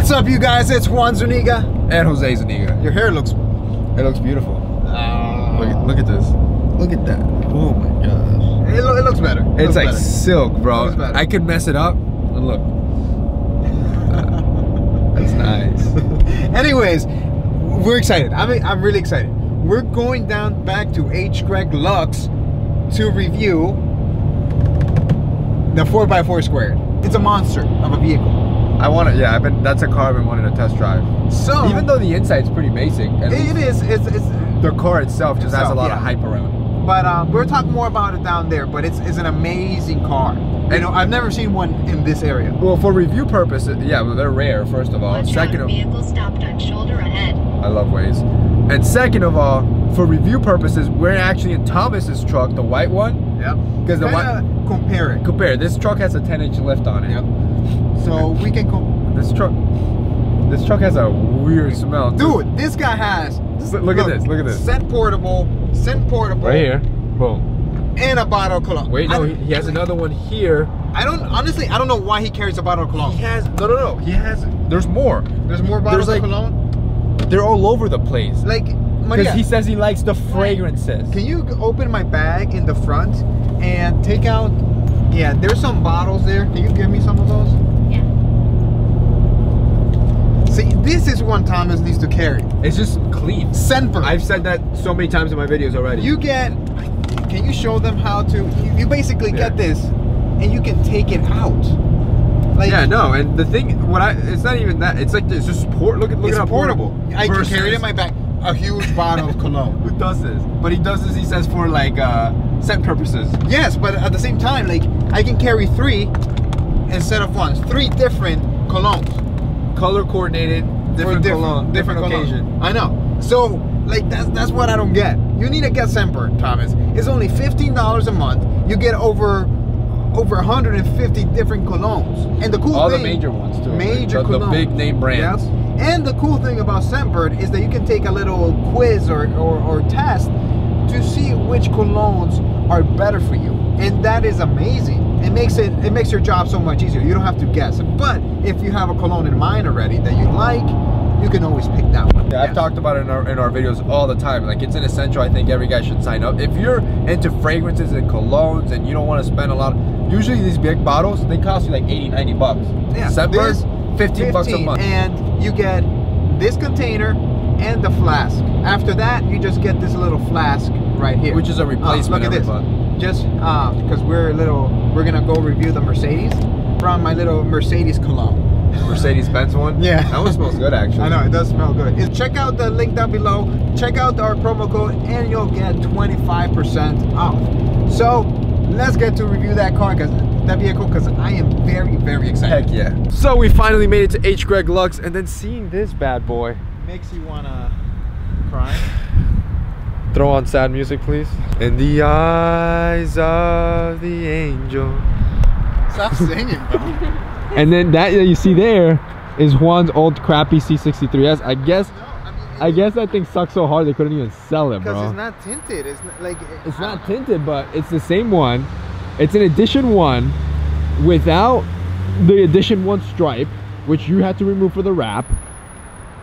What's up, you guys? It's Juan Zuniga and Jose Zuniga. Your hair looks beautiful. Look at this. Look at that. Oh my gosh. It looks better. It's like silk, bro. I could mess it up. Look. That's nice. Anyways, we're excited. I'm really excited. We're going down back to H. Greg Lux to review the 4x4 squared. It's a monster of a vehicle. I want to, yeah. That's a car I've been wanting to test drive. So even though the inside's pretty basic, it is. It's the car itself just has a lot of hype around it. But we'll talk more about it down there. But it's an amazing car. You know, I've never seen one in this area. Well, for review purposes, yeah, well, they're rare. First of all, second of vehicle stopped on shoulder ahead. I love Waze. And second of all, for review purposes, we're actually in Thomas's truck, the white one. Yep. Because the white compare. This truck has a 10-inch lift on it. Yep. So we can this truck has a weird smell too. Dude, this guy has look at this scent portable right here, boom, and a bottle of cologne. Wait, no, he has another one here. I don't know why he carries a bottle of cologne. He has he has, there's more bottles of cologne. They're all over the place, like, because he says he likes the fragrances. Can you open my bag in the front and take out, yeah, there's some bottles there. Can you give me some of those? See, this is one Thomas needs to carry. It's just clean. Scentbird. I've said that so many times in my videos already. Can you show them how to, you basically get this and you can take it out. Like, yeah, no, and the thing, it's not even that, it's like, it's just look at how portable. I can carry it in my bag, a huge bottle of cologne. Who does this? But he does this, he says, for like scent purposes. Yes, but at the same time, like, I can carry 3 instead of 1. 3 different colognes. Color coordinated, different occasion. I know. So, like, that's what I don't get. You need to get Scentbird, Thomas. It's only $15 a month. You get over 150 different colognes. And the cool thing, all the major ones too. The big name brands. Yes. And the cool thing about Scentbird is that you can take a little quiz or test to see which colognes are better for you. And that is amazing. It makes your job so much easier. You don't have to guess. But if you have a cologne in mind already that you like, you can always pick that one. Yeah, I've talked about it in our videos all the time. Like, it's an essential. I think every guy should sign up. If you're into fragrances and colognes and you don't want to spend a lot, usually these big bottles, they cost you like 80, 90 bucks. Yeah, Scentbird, 15 bucks a month. And you get this container and the flask. After that, you just get this little flask right here, which is a replacement. Look at this. Just because we're gonna go review the Mercedes from my little Mercedes cologne. Mercedes-Benz one? Yeah. That one smells good, actually. I know, it does smell good. Check out the link down below. Check out our promo code and you'll get 25% off. So let's get to review that vehicle, because I am very, very excited. Heck yeah. So we finally made it to H. Greg Lux, and then seeing this bad boy makes you wanna cry. Throw on sad music, please. In the eyes of the angel. Stop singing, bro. And then that you see there is Juan's old crappy C63S. I guess that thing sucks so hard they couldn't even sell it, bro. Because it's not tinted. It's not, like, it's not tinted, but it's the same one. It's an edition 1 without the edition 1 stripe, which you had to remove for the wrap.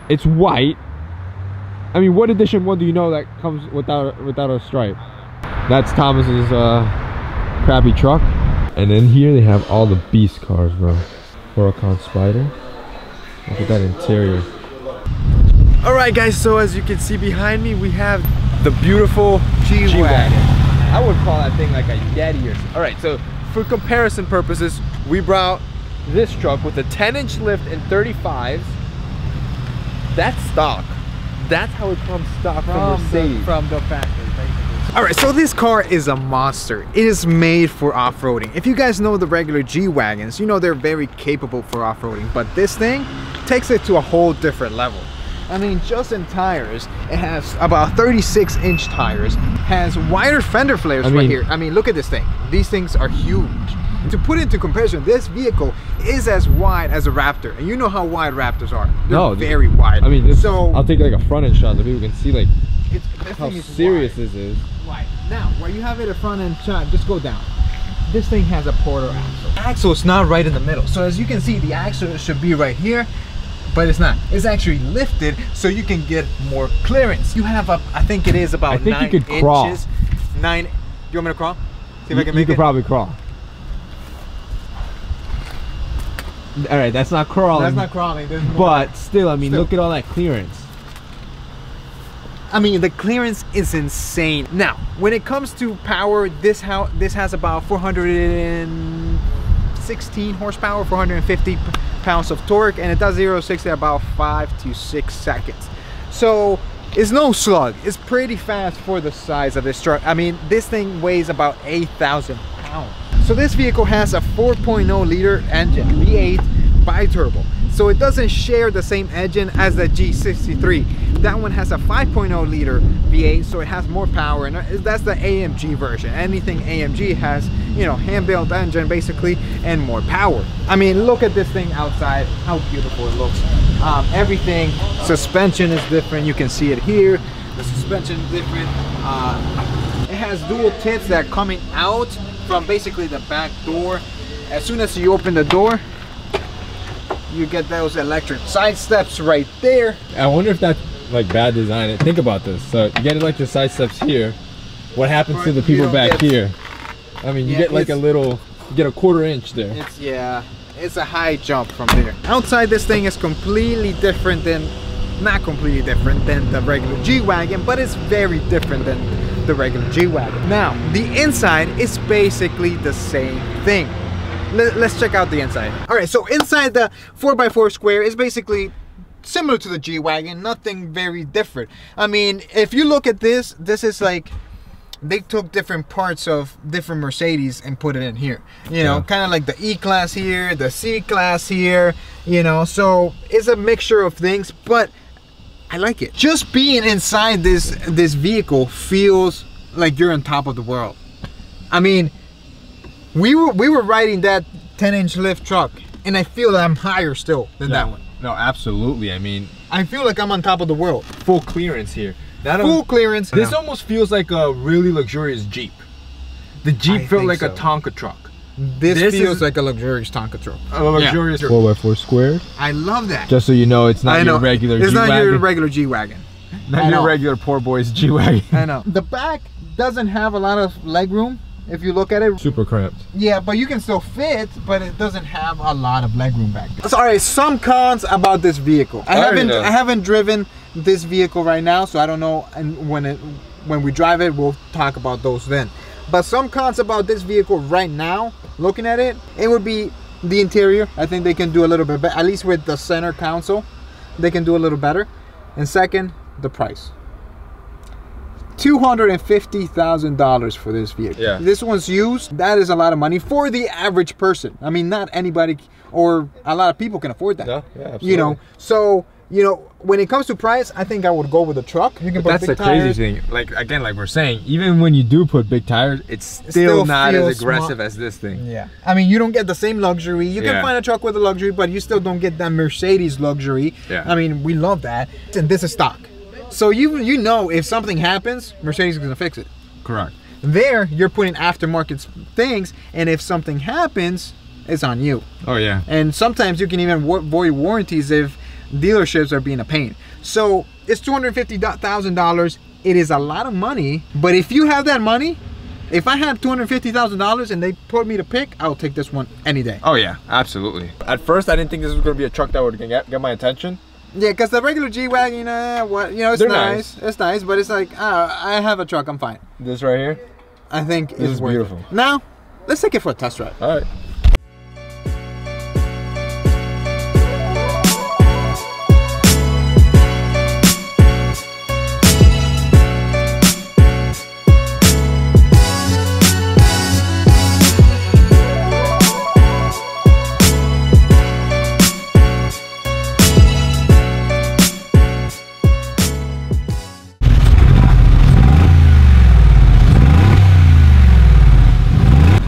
It's white. I mean, what edition 1 do you know that comes without a stripe? That's Thomas's crappy truck. And then here they have all the beast cars, bro. Huracan Spider. Look at that interior. All right, guys. So as you can see behind me, we have the beautiful G-Wagon. I would call that thing like a Yeti or something. All right. So for comparison purposes, we brought this truck with a 10-inch lift and 35s. That's stock. That's how it comes stock from Mercedes. From the factory, basically. All right, so this car is a monster. It is made for off-roading. If you guys know the regular G-Wagons, you know they're very capable for off-roading, but this thing takes it to a whole different level. I mean, just in tires, it has about 36-inch tires, has wider fender flares right here. I mean, look at this thing. These things are huge. To put into comparison, this vehicle is as wide as a Raptor, and you know how wide Raptors are. They're very wide. I mean, so I'll take like a front end shot so people can see like how serious this is. Wide. Now, where you have it a front end shot, just go down. This thing has a quarter axle. Axle is not right in the middle, so as you can see, the axle should be right here. but it's not. It's actually lifted so you can get more clearance. You have a, I think it is about 9 you could crawl. inches. 9. Do you want me to crawl? See if I can You make could it. probably crawl. All right, that's not crawling. That's not crawling. There's more. But still, I mean, look at all that clearance. I mean, the clearance is insane. Now, when it comes to power, this has about 416 horsepower, 450 pounds of torque, and it does 0 to 60 in about 5 to 6 seconds. So it's no slug. It's pretty fast for the size of this truck. I mean, this thing weighs about 8,000 pounds. So this vehicle has a 4.0 liter engine, V8 bi-turbo. So it doesn't share the same engine as the G63. That one has a 5.0 liter V8, so it has more power, and that's the AMG version. Anything AMG has, you know, hand-built engine basically, and more power. I mean, look at this thing outside, how beautiful it looks. Everything, suspension is different. You can see it here. The suspension is different. It has dual tips that are coming out from basically the back door. As soon as you open the door, you get those electric side steps right there. I wonder if that's like bad design. Think about this. So you get electric side steps here. What happens to the people back here? I mean, you get like a little, you get a 1/4 inch there. It's, yeah, it's a high jump from there. Outside, this thing is completely different than, not completely different than the regular G-Wagon, but it's very different than the regular G-Wagon. Now, the inside is basically the same thing. Let's check out the inside. All right, so inside the 4x4 square is basically similar to the G-Wagon, nothing very different. I mean, if you look at this, this is like, they took different parts of different Mercedes and put it in here. You know, kind of like the E-Class here, the C-Class here, you know, so it's a mixture of things, but I like it. Just being inside this vehicle feels like you're on top of the world. I mean, we were riding that 10-inch lift truck, and I feel that I'm higher still than that one. No, absolutely. I mean, I feel like I'm on top of the world. full clearance here. Full clearance. This almost feels like a really luxurious Jeep. The Jeep felt like a Tonka truck. This feels like a luxurious Tonka truck. A luxurious 4x4 square. I love that. Just so you know, it's not your regular G-Wagon. It's not your regular G-Wagon. Not your regular poor boy's G-Wagon. I know. The back doesn't have a lot of leg room. If you look at it, super cramped. Yeah, but you can still fit, but it doesn't have a lot of legroom back there. So, all right, some cons about this vehicle. I haven't driven this vehicle right now, so I don't know. And when we drive it, we'll talk about those then. But some cons about this vehicle right now, looking at it, it would be the interior. I think they can do a little bit better, at least with the center console. They can do a little better. And second, the price. $250,000 for this vehicle. Yeah. This one's used. That is a lot of money for the average person. I mean, not anybody or a lot of people can afford that. Yeah, absolutely. You know, so, you know, when it comes to price, I think I would go with a truck. You can put that's the crazy thing. Like, again, like we're saying, even when you do put big tires, it's still not as aggressive as this thing. Yeah. I mean, you don't get the same luxury. You can find a truck with a luxury, but you still don't get that Mercedes luxury. Yeah. I mean, we love that. And this is stock. So you know if something happens, Mercedes is gonna fix it. Correct. There, you're putting aftermarket things, and if something happens, it's on you. Oh yeah. And sometimes you can even void warranties if dealerships are being a pain. So it's $250,000. It is a lot of money, but if you have that money, if I had $250,000 and they put me to pick, I'll take this one any day. Oh yeah, absolutely. At first, I didn't think this was gonna be a truck that would get my attention. Yeah, because the regular G-Wagon, it's nice. It's nice, but it's like, I have a truck, I'm fine. This right here? I think is beautiful. Now, let's take it for a test drive. All right.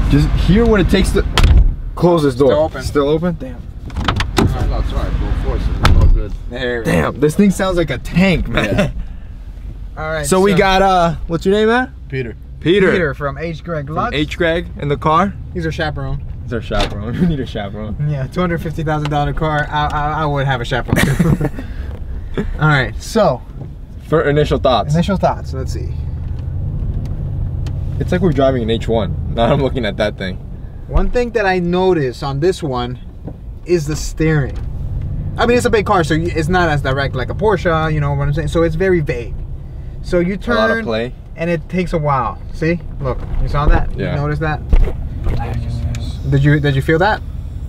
Just hear what it takes to close this door. Still open. Still open? Damn. Damn, this thing sounds like a tank, man. Yeah. All right. So we got, what's your name, man? Peter. Peter. Peter from H. Greg Lutz. H. Greg in the car. He's our chaperone. It's our chaperone. We need a chaperone. Yeah, $250,000 car. I would have a chaperone. All right, so for initial thoughts. Initial thoughts. Let's see. It's like we're driving an H1. Now I'm looking at that thing. One thing that I noticed on this one is the steering. I mean, it's a big car, so it's not as direct like a Porsche. You know what I'm saying? So it's very vague. So you turn. A lot of play. And it takes a while. See? Look, you saw that? Yeah. You noticed that? Did you feel that?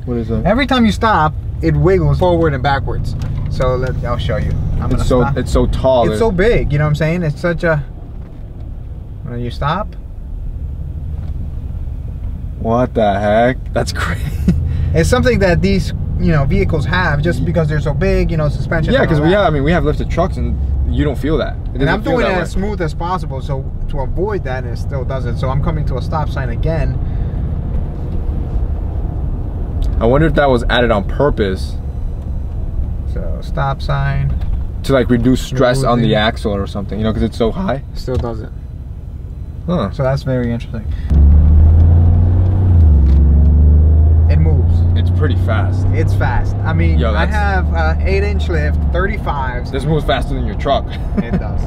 What is that? Every time you stop, it wiggles forward and backwards. So I'll show you. It's so tall. It's so big. You know what I'm saying? It's such a. When you stop. What the heck? That's crazy. It's something that these vehicles have just because they're so big. Suspension. Yeah, because we have lifted trucks and you don't feel that. And I'm doing it as smooth as possible, so to avoid that, and it still does it. So I'm coming to a stop sign again. I wonder if that was added on purpose. So stop sign. To like reduce stress on the axle or something, because it's so high. Still does it. Huh. So that's very interesting. It moves. It's pretty fast. It's fast. I mean, I have 8-inch lift, 35s. This moves faster than your truck. It does.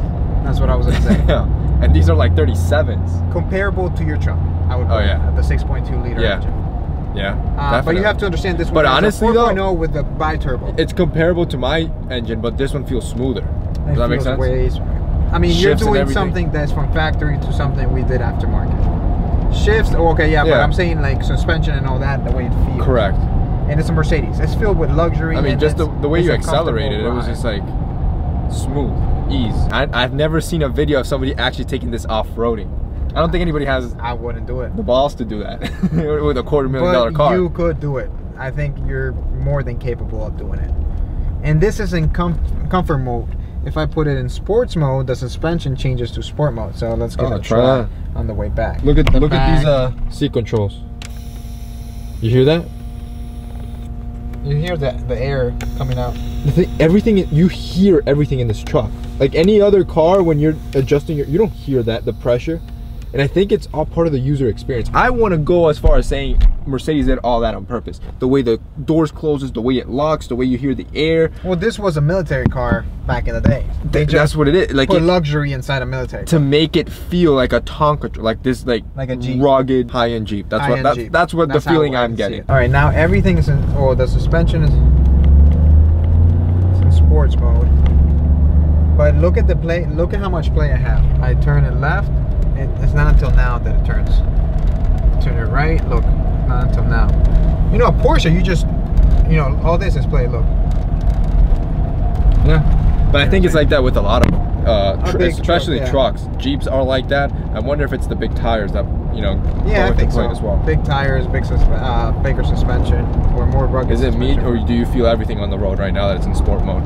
That's what I was gonna say. Yeah. And these are like 37s. Comparable to your truck, I would. The 6.2 liter engine. Yeah. But you have to understand this one. But honestly, a 4.0 with the bi-turbo. It's comparable to my engine, but this one feels smoother. Does that make sense? I mean, you're doing something that's from factory to something we did aftermarket. Shifts, okay, yeah, but I'm saying like suspension and all that, the way it feels. Correct. And it's a Mercedes. It's filled with luxury. I mean, just the way you accelerated, it was just like smooth, ease. I've never seen a video of somebody actually taking this off-roading. I don't think anybody has. I wouldn't do it. The balls to do that with a $250,000 car. You could do it. I think you're more than capable of doing it. And this is in comfort mode. If I put it in sports mode, the suspension changes to sport mode. So let's give it a try on the way back. Look at these seat controls. You hear that? You hear the air coming out. You hear everything in this truck. Like any other car, when you're adjusting you don't hear the pressure. And I think it's all part of the user experience. I want to go as far as saying Mercedes did all that on purpose. The way the doors closes, the way it locks, the way you hear the air. Well, this was a military car back in the day. That's what it is. Like put luxury inside a military car. To make it feel like a Tonka, like this, like a Jeep. Rugged high-end Jeep. That's what the feeling I'm getting. All right, now everything is in. Oh, the suspension is in sports mode. But look at the play. Look at how much play I have. I turn it left. It's not until now that it turns. Turn it right, look, not until now. A Porsche, you just, all this is play, look. Yeah, but I think it's like that with a lot of, especially trucks. Jeeps are like that. I wonder if it's the big tires that, yeah, I think so. As well. Big tires, bigger suspension, or more rugged. Is it me, or do you feel everything on the road right now that it's in sport mode?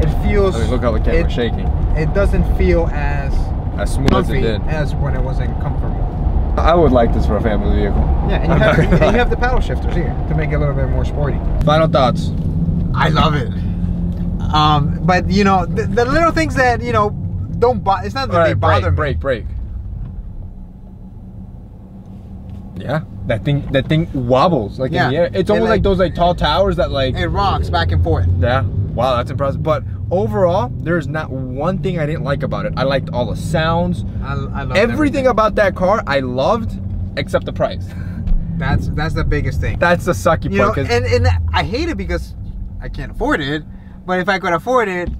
It feels. I mean, look how the camera's shaking. It doesn't feel as smooth as it did. As when it was in comfort mode. I would like this for a family vehicle. Yeah, and you have the paddle shifters here to make it a little bit more sporty. Final thoughts. I love it. But the little things that don't bother. It's not that they bother me. Brake. Yeah, that thing wobbles like in the air. It's almost like those tall towers that it rocks back and forth. Yeah. Wow, that's impressive. But overall, there's not one thing I didn't like about it. I liked all the sounds. I loved everything about that car. I loved, except the price. That's the biggest thing. That's the sucky part. And I hate it because I can't afford it. But if I could afford it,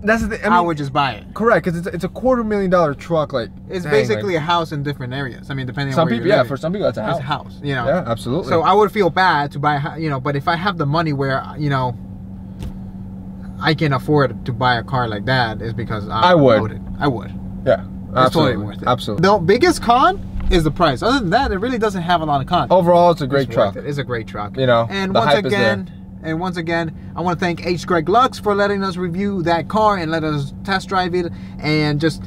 I would just buy it. Correct, because it's a $250,000 truck. Like it's basically a house in different areas. I mean, depending on where you're living. For some people, that's a house. It's a house. Yeah, absolutely. So I would feel bad to buy, but if I have the money where I can afford to buy a car like that, is because I would. I would. Yeah, it's totally worth it. Absolutely. The biggest con is the price. Other than that, it really doesn't have a lot of cons. Overall, it's a great truck. It's a great truck. And once again, I want to thank H. Greg Lux for letting us review that car and let us test drive it and just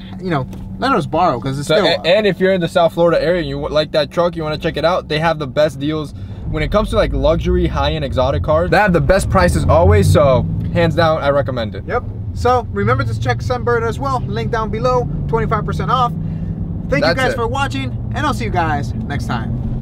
let us borrow, because it's still. And if you're in the South Florida area and you like that truck, you want to check it out, they have the best deals when it comes to like luxury high-end exotic cars. They have the best prices always, so hands down, I recommend it. Yep. So remember to check Sunbird as well. Link down below, 25% off. Thank you guys for watching, and I'll see you guys next time.